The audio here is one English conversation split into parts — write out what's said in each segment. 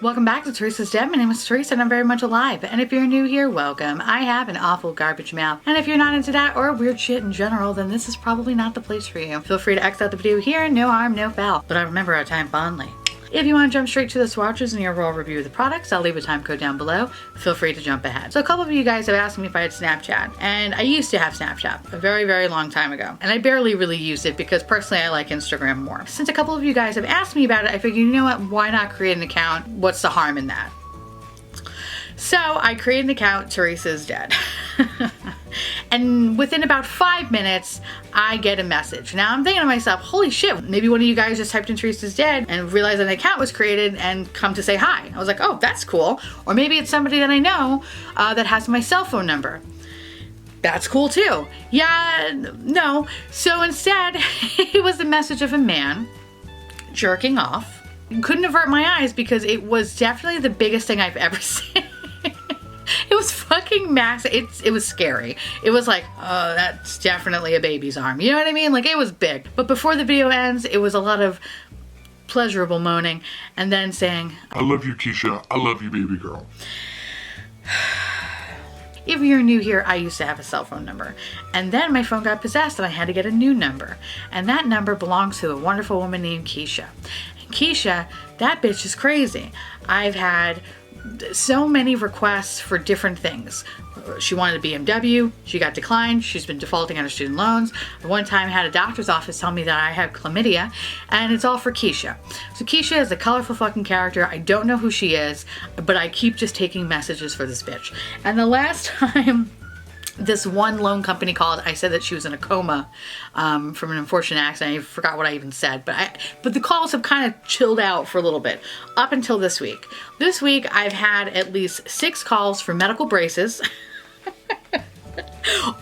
Welcome back to Theresa.is.Dead. My name is Theresa and I'm very much alive. And if you're new here, welcome. I have an awful garbage mouth. And if you're not into that or weird shit in general, then this is probably not the place for you. Feel free to exit out the video here, no harm, no foul. But I remember our time fondly. If you want to jump straight to the swatches and your raw review of the products, I'll leave a time code down below. Feel free to jump ahead. So a couple of you guys have asked me if I had Snapchat, and I used to have Snapchat a very, very long time ago. And I barely really used it because personally I like Instagram more. Since a couple of you guys have asked me about it, I figured, you know what, why not create an account? What's the harm in that? So I created an account, Theresa.is.Dead. And within about 5 minutes, I get a message. Now I'm thinking to myself, holy shit, maybe one of you guys just typed in Theresa.is.Dead and realized an account was created and come to say hi. I was like, oh, that's cool. Or maybe it's somebody that I know that has my cell phone number. That's cool too. Yeah, no. So instead, it was the message of a man jerking off. Couldn't avert my eyes because it was definitely the biggest thing I've ever seen. It was fucking massive. It was scary. It was like, oh, that's definitely a baby's arm. You know what I mean? Like, it was big. But before the video ends, it was a lot of pleasurable moaning and then saying, I love you, Keisha. I love you, baby girl. If you're new here, I used to have a cell phone number. And then my phone got possessed and I had to get a new number. And that number belongs to a wonderful woman named Keisha. And Keisha, that bitch is crazy. I've had so many requests for different things. She wanted a BMW, she got declined, she's been defaulting on her student loans. One time I had a doctor's office tell me that I have chlamydia, and it's all for Keisha. So Keisha is a colorful fucking character. I don't know who she is, but I keep just taking messages for this bitch. And the last time this one loan company called, I said that she was in a coma from an unfortunate accident. I forgot what I even said, but the calls have kind of chilled out for a little bit up until this week. This week I've had at least 6 calls for medical braces.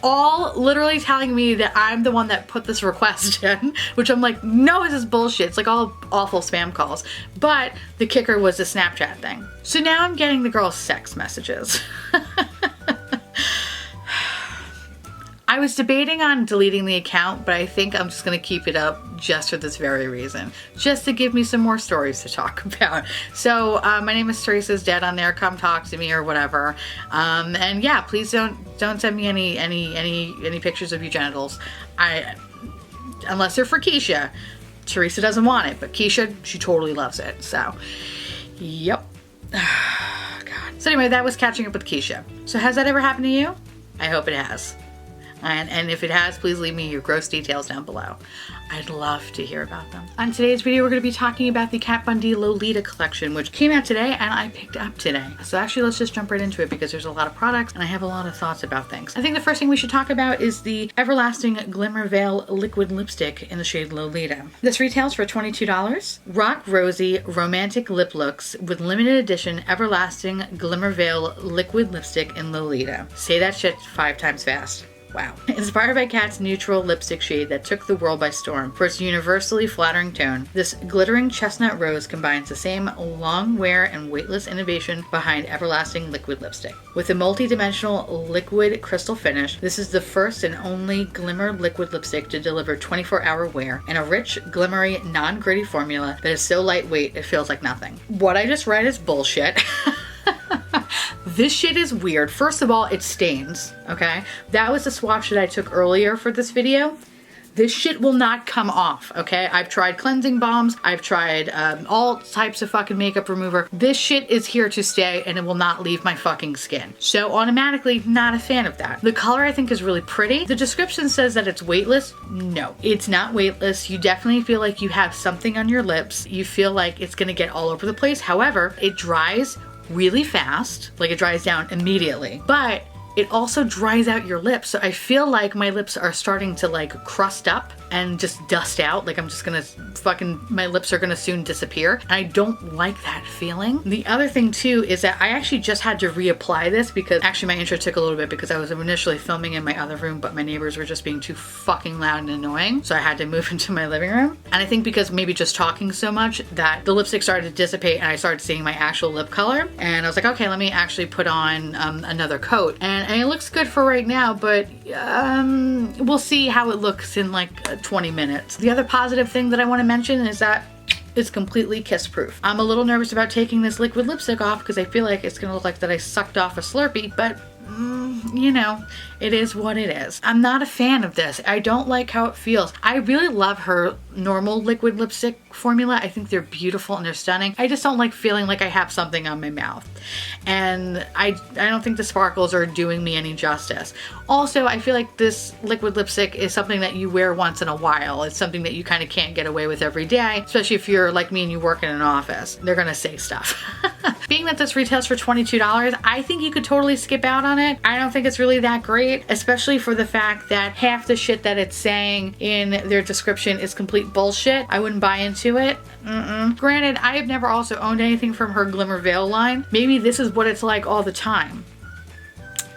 All literally telling me that I'm the one that put this request in, which I'm like, no, this is bullshit. It's like all awful spam calls. But the kicker was the Snapchat thing. So now I'm getting the girl's sex messages. I was debating on deleting the account, but I think I'm just going to keep it up just for this very reason. Just to give me some more stories to talk about. So my name is Theresa.is.Dead on there. Come talk to me or whatever. And yeah, please don't send me any pictures of your genitals. Unless they're for Keisha. Theresa doesn't want it, but Keisha, she totally loves it. So, yep. God. So anyway, that was catching up with Keisha. So has that ever happened to you? I hope it has. And if it has, please leave me your gross details down below. I'd love to hear about them. On today's video, we're going to be talking about the Kat Von D Lolita Collection, which came out today and I picked up today. So actually, let's just jump right into it because there's a lot of products and I have a lot of thoughts about things. I think the first thing we should talk about is the Everlasting Glimmer Veil Liquid Lipstick in the shade Lolita. This retails for $22. Rock Rosy Romantic Lip Looks with limited edition Everlasting Glimmer Veil Liquid Lipstick in Lolita. Say that shit 5 times fast. Wow. Inspired by Kat's neutral lipstick shade that took the world by storm for its universally flattering tone, this glittering chestnut rose combines the same long wear and weightless innovation behind Everlasting Liquid Lipstick. With a multi-dimensional liquid crystal finish, this is the first and only glimmer liquid lipstick to deliver 24-hour wear in a rich, glimmery, non-gritty formula that is so lightweight it feels like nothing. What I just read is bullshit. This shit is weird. First of all, it stains, okay? That was the swatch that I took earlier for this video. This shit will not come off, okay? I've tried cleansing balms. I've tried all types of fucking makeup remover. This shit is here to stay and it will not leave my fucking skin. So automatically, not a fan of that. The color I think is really pretty. The description says that it's weightless. No, it's not weightless. You definitely feel like you have something on your lips. You feel like it's gonna get all over the place. However, it dries really fast, like it dries down immediately, but it also dries out your lips. So I feel like my lips are starting to like crust up and just dust out. Like I'm just gonna my lips are gonna soon disappear. And I don't like that feeling. The other thing too is that I actually just had to reapply this because actually my intro took a little bit because I was initially filming in my other room, but my neighbors were just being too fucking loud and annoying. So I had to move into my living room. And I think because maybe just talking so much that the lipstick started to dissipate and I started seeing my actual lip color. And I was like, okay, let me actually put on another coat. And it looks good for right now, but we'll see how it looks in like 20 minutes. The other positive thing that I want to mention is that is completely kiss proof. I'm a little nervous about taking this liquid lipstick off because I feel like it's gonna look like that I sucked off a Slurpee, but you know, it is what it is. I'm not a fan of this. I don't like how it feels. I really love her normal liquid lipstick formula. I think they're beautiful and they're stunning. I just don't like feeling like I have something on my mouth. And I don't think the sparkles are doing me any justice. Also, I feel like this liquid lipstick is something that you wear once in a while. It's something that you kind of can't get away with every day, especially if you're like me and you work in an office. They're gonna say stuff. Being that this retails for $22, I think you could totally skip out on it. I don't think it's really that great, especially for the fact that half the shit that it's saying in their description is complete bullshit. I wouldn't buy into it. Granted, I have never also owned anything from her Glimmer Veil line. Maybe this is what it's like all the time.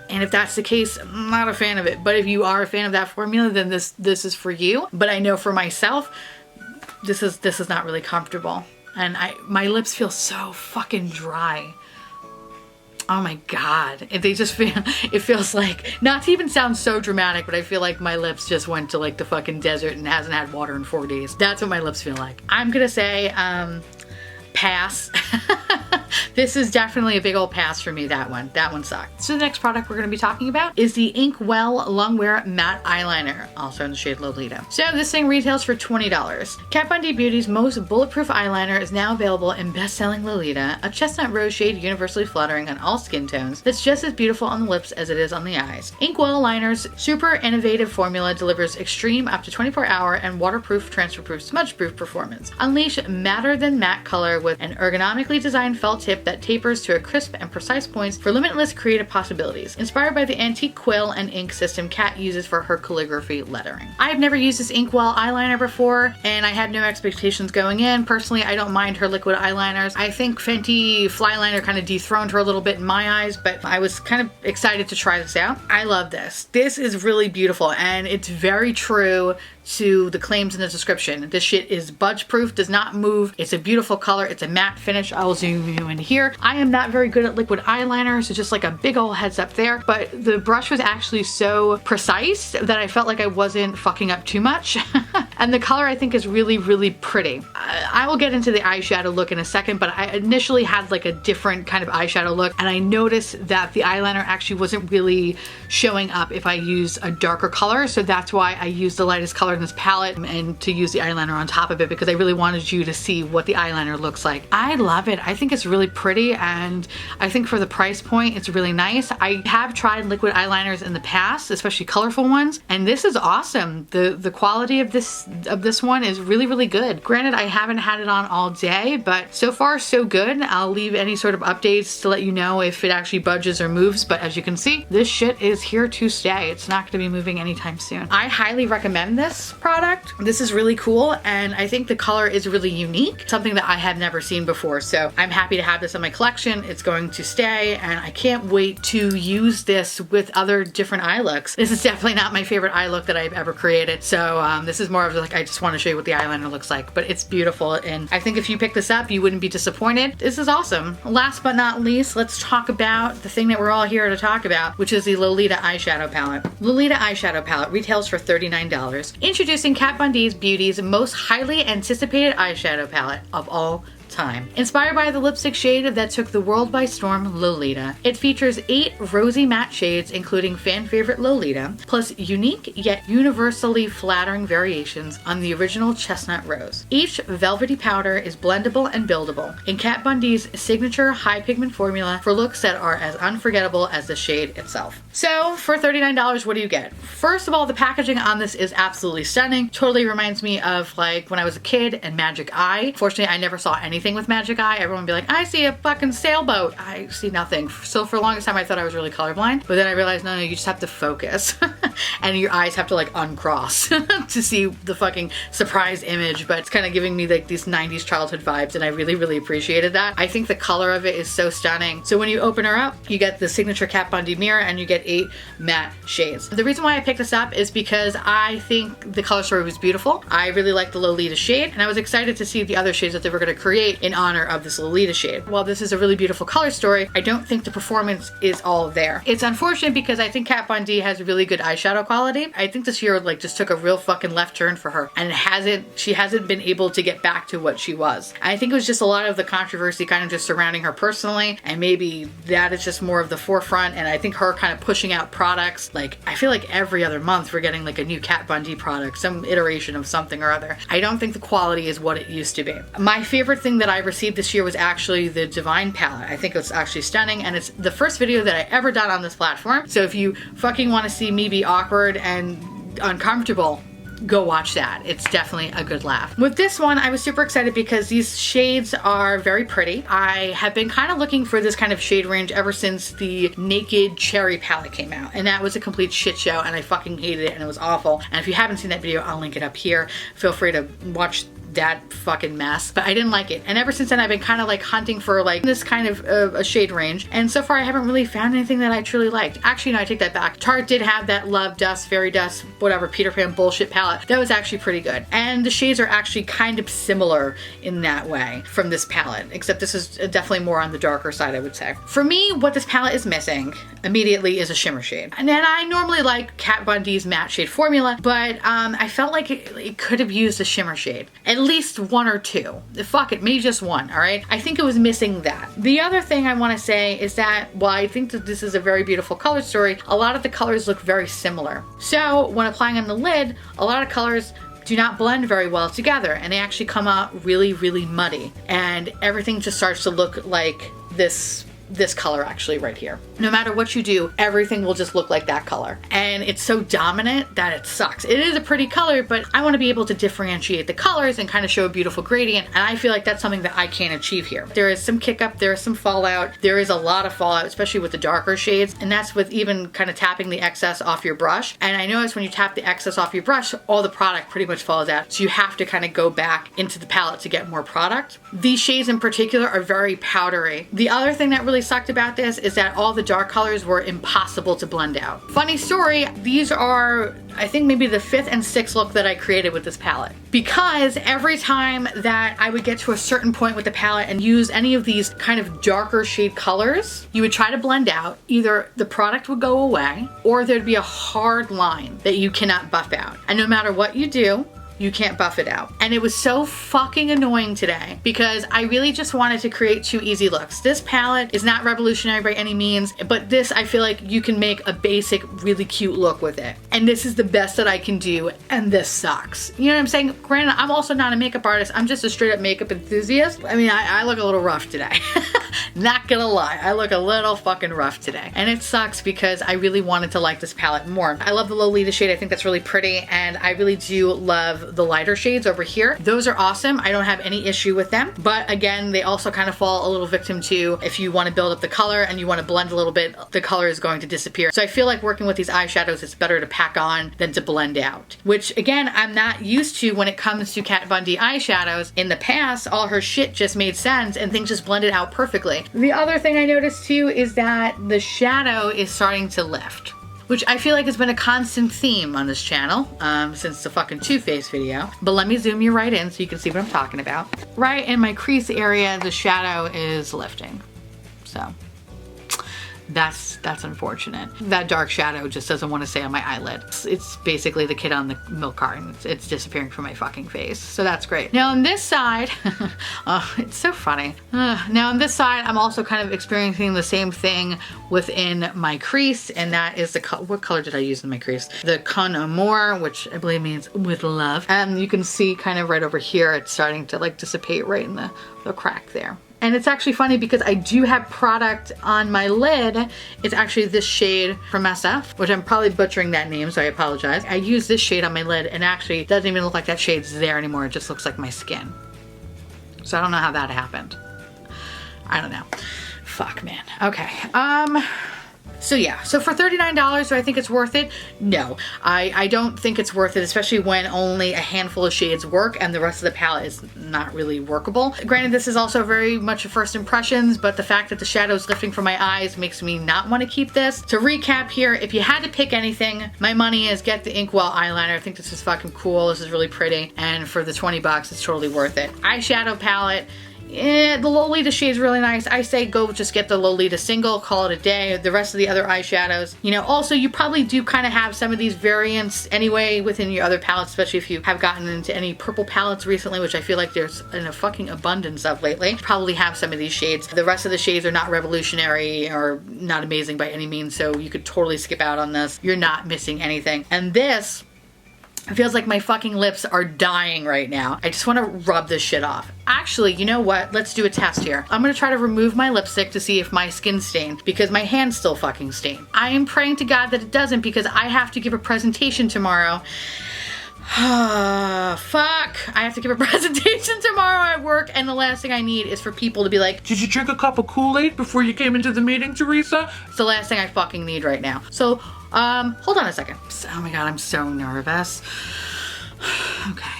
And if that's the case, I'm not a fan of it. But if you are a fan of that formula, then this is for you. But I know for myself, this is not really comfortable. And my lips feel so fucking dry. Oh my God. They just feel, it feels like, not to even sound so dramatic, but I feel like my lips just went to like the fucking desert and hasn't had water in 4 days. That's what my lips feel like. I'm gonna say, pass. This is definitely a big old pass for me, that one. That one sucked. So the next product we're going to be talking about is the Inkwell Longwear Matte Eyeliner, also in the shade Lolita. So this thing retails for $20. Kat Von D Beauty's most bulletproof eyeliner is now available in best-selling Lolita, a chestnut rose shade universally fluttering on all skin tones that's just as beautiful on the lips as it is on the eyes. Inkwell Liner's super innovative formula delivers extreme up to 24-hour and waterproof, transfer-proof, smudge-proof performance. Unleash matter than matte color with an ergonomically designed felt tip that tapers to a crisp and precise points for limitless creative possibilities. Inspired by the antique quill and ink system Kat uses for her calligraphy lettering. I have never used this Inkwell eyeliner before, and I had no expectations going in. Personally, I don't mind her liquid eyeliners. I think Fenty Flyliner kind of dethroned her a little bit in my eyes, but I was kind of excited to try this out. I love this. This is really beautiful, and it's very true to the claims in the description. This shit is budge proof, does not move. It's a beautiful color. It's a matte finish. I will zoom you in here. I am not very good at liquid eyeliner, so just like a big old heads up there, but the brush was actually so precise that I felt like I wasn't fucking up too much. And the color I think is really, really pretty. I will get into the eyeshadow look in a second, but I initially had like a different kind of eyeshadow look, and I noticed that the eyeliner actually wasn't really showing up if I use a darker color, so that's why I used the lightest color in this palette and to use the eyeliner on top of it, because I really wanted you to see what the eyeliner looks like. I love it. I think it's really pretty, and I think for the price point, it's really nice. I have tried liquid eyeliners in the past, especially colorful ones, and this is awesome. The quality of this one is really, really good. Granted, I haven't had it on all day, but so far so good. I'll leave any sort of updates to let you know if it actually budges or moves, but as you can see, this shit is here to stay. It's not going to be moving anytime soon. I highly recommend this product. This is really cool, and I think the color is really unique, something that I had never seen before, so I'm happy to have this in my collection. It's going to stay, and I can't wait to use this with other different eye looks. This is definitely not my favorite eye look that I've ever created, so this is more of like, I just want to show you what the eyeliner looks like, but it's beautiful, and I think if you pick this up, you wouldn't be disappointed. This is awesome. Last but not least, let's talk about the thing that we're all here to talk about, which is the Lolita eyeshadow palette. Lolita eyeshadow palette retails for $39. Introducing Kat Von D Beauty's most highly anticipated eyeshadow palette of all time. Inspired by the lipstick shade that took the world by storm, Lolita, it features 8 rosy matte shades, including fan favorite Lolita, plus unique yet universally flattering variations on the original chestnut rose. Each velvety powder is blendable and buildable in Kat Von D's signature high pigment formula for looks that are as unforgettable as the shade itself. So for $39, what do you get? First of all, the packaging on this is absolutely stunning. Totally reminds me of like when I was a kid and Magic Eye. Fortunately, I never saw anything with Magic Eye. Everyone would be like, I see a fucking sailboat. I see nothing. So for the longest time, I thought I was really colorblind, but then I realized, no, you just have to focus and your eyes have to like uncross to see the fucking surprise image, but it's kind of giving me like these 90s childhood vibes, and I really, really appreciated that. I think the color of it is so stunning. So when you open her up, you get the signature Kat Von D mirror, and you get 8 matte shades. The reason why I picked this up is because I think the color story was beautiful. I really like the Lolita shade, and I was excited to see the other shades that they were going to create create in honor of this Lolita shade. While this is a really beautiful color story, I don't think the performance is all there. It's unfortunate because I think Kat Von D has really good eyeshadow quality. I think this year like just took a real fucking left turn for her, and she hasn't been able to get back to what she was. I think it was just a lot of the controversy kind of just surrounding her personally, and maybe that is just more of the forefront. And I think her kind of pushing out products, like I feel like every other month we're getting like a new Kat Von D product, some iteration of something or other. I don't think the quality is what it used to be. My favorite thing that I received this year was actually the Divine palette. I think it's actually stunning, and it's the first video that I ever done on this platform. So if you fucking want to see me be awkward and uncomfortable, go watch that. It's definitely a good laugh. With this one, I was super excited because these shades are very pretty. I have been kind of looking for this kind of shade range ever since the Naked Cherry palette came out, and that was a complete shit show, and I fucking hated it, and it was awful. And if you haven't seen that video, I'll link it up here. Feel free to watch that fucking mess, but I didn't like it. And ever since then, I've been kind of like hunting for like this kind of a shade range, and so far I haven't really found anything that I truly liked. Actually, no, I take that back. Tarte did have that Love Dust, Fairy Dust, whatever, Peter Pan bullshit palette. That was actually pretty good, and the shades are actually kind of similar in that way from this palette, except this is definitely more on the darker side, I would say. For me, what this palette is missing immediately is a shimmer shade. And then I normally like Kat Von D's matte shade formula, but I felt like it could have used a shimmer shade. At least one or two. Fuck it, maybe just one, all right? I think it was missing that. The other thing I want to say is that while I think that this is a very beautiful color story, a lot of the colors look very similar. So when applying on the lid, a lot of colors do not blend very well together, and they actually come out really, really muddy. And everything just starts to look like this color actually right here. No matter what you do, everything will just look like that color. And it's so dominant that it sucks. It is a pretty color, but I want to be able to differentiate the colors and kind of show a beautiful gradient. And I feel like that's something that I can't achieve here. There is some kick up, there is some fallout. There is a lot of fallout, especially with the darker shades. And that's with even kind of tapping the excess off your brush. And I notice when you tap the excess off your brush, all the product pretty much falls out. So you have to kind of go back into the palette to get more product. These shades in particular are very powdery. The other thing that really sucked about this is that all the dark colors were impossible to blend out. Funny story, these are, I think maybe the 5th and 6th look that I created with this palette. Because every time that I would get to a certain point with the palette and use any of these kind of darker shade colors, you would try to blend out, either the product would go away or there'd be a hard line that you cannot buff out. And no matter what you do, you can't buff it out. And it was so fucking annoying today because I really just wanted to create 2 easy looks. This palette is not revolutionary by any means, but this, I feel like you can make a basic, really cute look with it. And this is the best that I can do, and this sucks. You know what I'm saying? Granted, I'm also not a makeup artist. I'm just a straight up makeup enthusiast. I mean, I look a little rough today. Not gonna lie, I look a little fucking rough today. And it sucks because I really wanted to like this palette more. I love the Lolita shade. I think that's really pretty, and I really do love the lighter shades over here. Those are awesome. I don't have any issue with them. But again, they also kind of fall a little victim to if you want to build up the color and you want to blend a little bit, the color is going to disappear. So I feel like working with these eyeshadows, it's better to pack on than to blend out. Which again, I'm not used to when it comes to Kat Von D eyeshadows. In the past, all her shit just made sense and things just blended out perfectly. The other thing I noticed too is that the shadow is starting to lift, which I feel like has been a constant theme on this channel since the fucking Too Faced video. But let me zoom you right in so you can see what I'm talking about. Right in my crease area, the shadow is lifting. So that's unfortunate. That dark shadow just doesn't want to stay on my eyelid. It's basically the kid on the milk carton. It's disappearing from my fucking face. So that's great. Now on this side, oh, it's so funny. Now on this side, I'm also kind of experiencing the same thing within my crease, and that is the what color did I use in my crease? The Con Amour, which I believe means with love. And you can see kind of right over here, it's starting to like dissipate right in the crack there. And it's actually funny because I do have product on my lid. It's actually this shade from SF, which I'm probably butchering that name, so I apologize. I use this shade on my lid, and actually it doesn't even look like that shade's there anymore. It just looks like my skin. So I don't know how that happened. I don't know. Fuck, man. Okay. So yeah, so for $39, do I think it's worth it? No, I don't think it's worth it, especially when only a handful of shades work and the rest of the palette is not really workable. Granted, this is also very much a first impressions, but the fact that the shadow is lifting from my eyes makes me not want to keep this. To recap here, if you had to pick anything, my money is get the Inkwell eyeliner. I think this is fucking cool. This is really pretty. And for the 20 bucks, it's totally worth it. Eyeshadow palette, The Lolita shade's really nice. I say go just get the Lolita single, call it a day. The rest of the other eyeshadows, you know, also you probably do kind of have some of these variants anyway within your other palettes, especially if you have gotten into any purple palettes recently, which I feel like there's a fucking abundance of lately. Probably have some of these shades. The rest of the shades are not revolutionary or not amazing by any means, so you could totally skip out on this. You're not missing anything. And this, it feels like my fucking lips are dying right now. I just want to rub this shit off. Actually, you know what? Let's do a test here. I'm gonna try to remove my lipstick to see if my skin's stained, because my hand's still fucking stained. I am praying to God that it doesn't, because I have to give a presentation tomorrow. Fuck. I have to give a presentation tomorrow at work, and the last thing I need is for people to be like, Did you drink a cup of Kool-Aid before you came into the meeting, Teresa? it's the last thing I fucking need right now. So, hold on a second. Oh my God, I'm so nervous. Okay.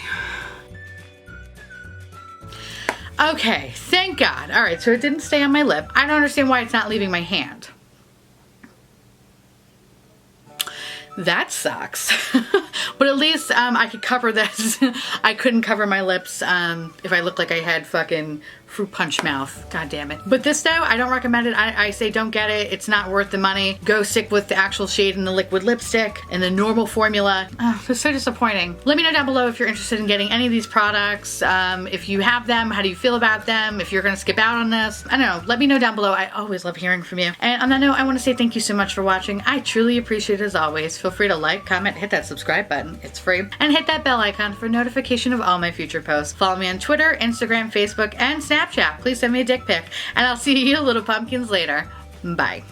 Okay, thank God. All right, so it didn't stay on my lip. I don't understand why it's not leaving my hand. That sucks. But at least I could cover this. I couldn't cover my lips if I looked like I had fucking fruit punch mouth. God damn it. But this though, I don't recommend it. I say don't get it. It's not worth the money. Go stick with the actual shade in the liquid lipstick and the normal formula. Oh, it's so disappointing. Let me know down below if you're interested in getting any of these products. If you have them, how do you feel about them? If you're gonna skip out on this, I don't know. Let me know down below. I always love hearing from you. And on that note, I want to say thank you so much for watching. I truly appreciate it as always. Feel free to like, comment, hit that subscribe button. It's free. And hit that bell icon for notification of all my future posts. Follow me on Twitter, Instagram, Facebook, and Snapchat. Please send me a dick pic. And I'll see you little pumpkins later. Bye.